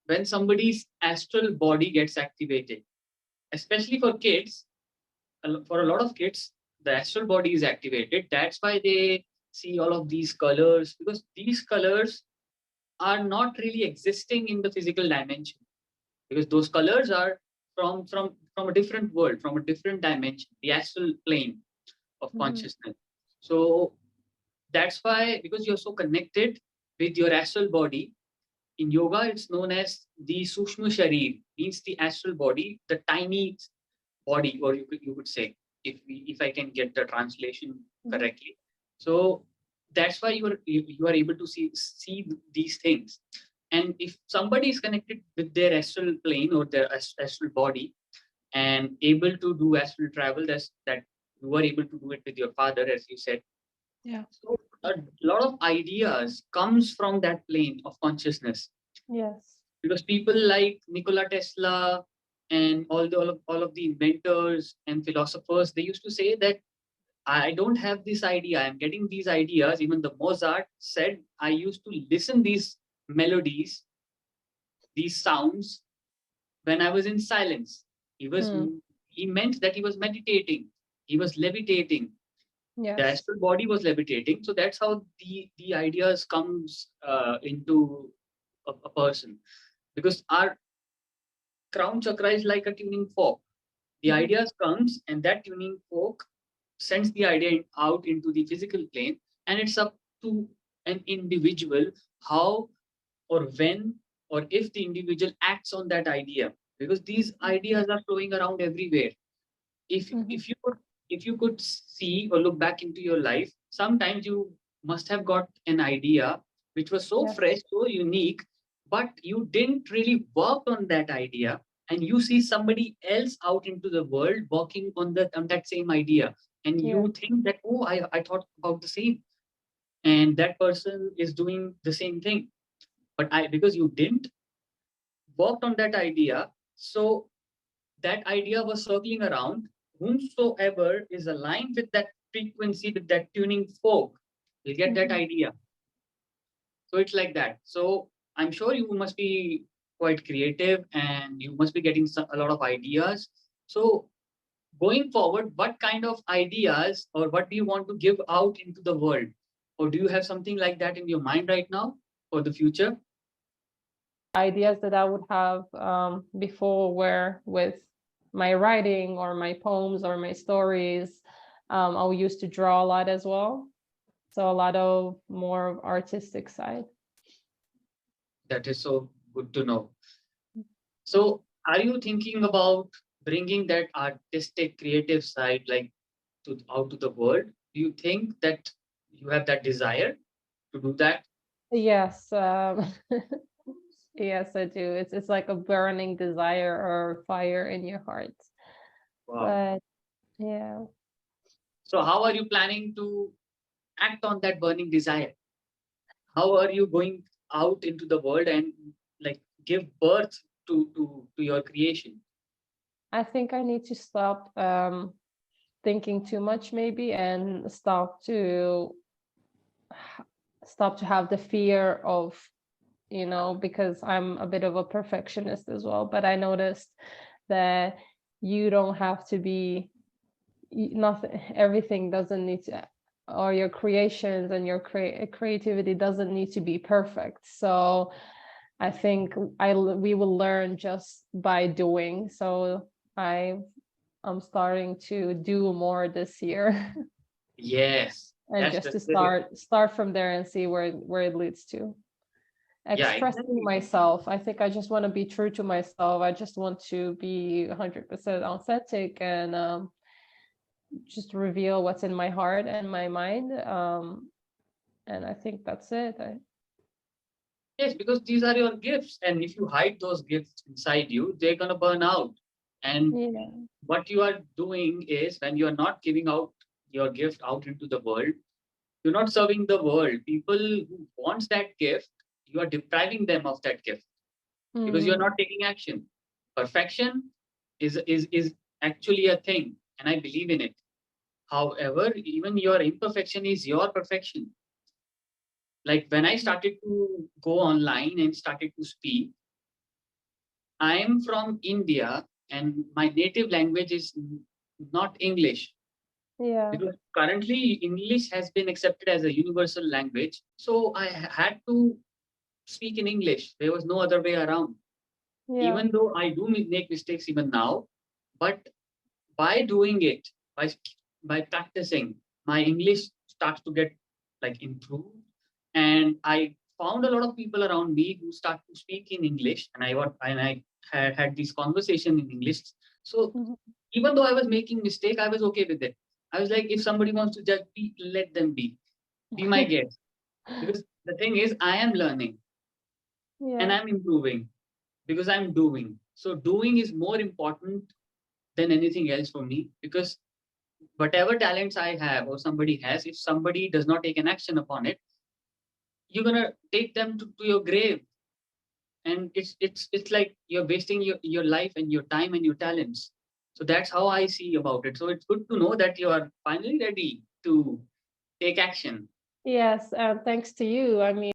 when somebody's astral body gets activated, especially for kids, for a lot of kids, the astral body is activated. That's why they see all of these colors, because these colors are not really existing in the physical dimension, because those colors are from a different world, from a different dimension, the astral plane of Mhm. consciousness. So that's why, because you're so connected with your astral body, in yoga it's known as the Sushma Sharir, means the astral body, the tiny body, or you could say, if I can get the translation Mhm. correctly. So that's why you are able to see these things. And if somebody is connected with their astral plane or their astral body and able to do astral travel, that you are able to do it with your father, as you said. Yeah. So a lot of ideas comes from that plane of consciousness, Yes. because people like Nikola Tesla and all of the inventors and philosophers, they used to say that I don't have this idea, I'm getting these ideas. Even the Mozart said, I used to listen these melodies, these sounds, when I was in silence. He was Mm. he meant that he was meditating, he was levitating, the Yes. astral body was levitating. So that's how the ideas comes into a person, because our crown chakra is like a tuning fork. The Mhm. ideas comes, and that tuning fork sends the idea out into the physical plane, and it's up to an individual how or when or if the individual acts on that idea, because these ideas are flowing around everywhere. if Mhm. if you could if you could see or look back into your life, sometimes you must have got an idea which was so fresh, Yes. so unique, but you didn't really work on that idea, and you see somebody else out into the world working on that same idea, and Yeah. you think that, oh, I thought about the same, and that person is doing the same thing, but I because you didn't worked on that idea, so that idea was circling around. Whomsoever is aligned with that frequency, with that tuning fork, will get that Mhm. idea. So it's like that. So I'm sure you must be quite creative and you must be getting a lot of ideas. So going forward, what kind of ideas or what do you want to give out into the world? Or do you have something like that in your mind right now for the future? Ideas that I would have before were with my writing or my poems or my stories. I used to draw a lot as well. So a lot of more artistic side. That is so good to know. So, are you thinking about bringing that artistic, creative side like out to the world? Do you think that you have that desire to do that? Yes, yes, I do. It's like a burning desire or fire in your heart. Wow. But yeah, So, how are you planning to act on that burning desire? How are you going out into the world and like give birth to your creation? I think I need to stop thinking too much maybe and stop to have the fear of, because I'm a bit of a perfectionist as well, but I noticed that you don't have to be nothing, everything doesn't need to, or your creations and your creativity doesn't need to be perfect. So I think we will learn just by doing. So I'm starting to do more this year. Yes, And that's just the to spirit. start from there and see where it leads to. Yeah, Expressing exactly. myself, I think I just want to be true to myself. I just want to be 100% authentic and just reveal what's in my heart and my mind. And I think that's it. Yes, because these are your gifts, and if you hide those gifts inside you, they're gonna burn out. And Yeah. what you are doing is, when you are not giving out your gift out into the world, you're not serving the world. People who wants that gift, you are depriving them of that gift because you're Mm, not taking action. Perfection is actually a thing, and I believe in it. However, even your imperfection is your perfection. Like when I started to go online and started to speak, I am from India and my native language is not English, Yeah. because currently English has been accepted as a universal language, so I had to speak in English. There was no other way around. Yeah. Even though I do make mistakes even now, but by doing it, by by practicing, my English starts to get like improved, and I found a lot of people around me who start to speak in English, and I had this conversation in English. So Mhm. even though I was making mistake, I was okay with it. I was like, if somebody wants to judge me, let them be my guest, because the thing is, I am learning and Yeah. I'm improving because I'm doing. So doing is more important than anything else for me, because whatever talents I have or somebody has, if somebody does not take an action upon it, you're gonna take them to your grave. And it's like you're wasting your life and your time and your talents. So that's how I see about it. So it's good to know that you are finally ready to take action. Yes, and thanks to you. I mean,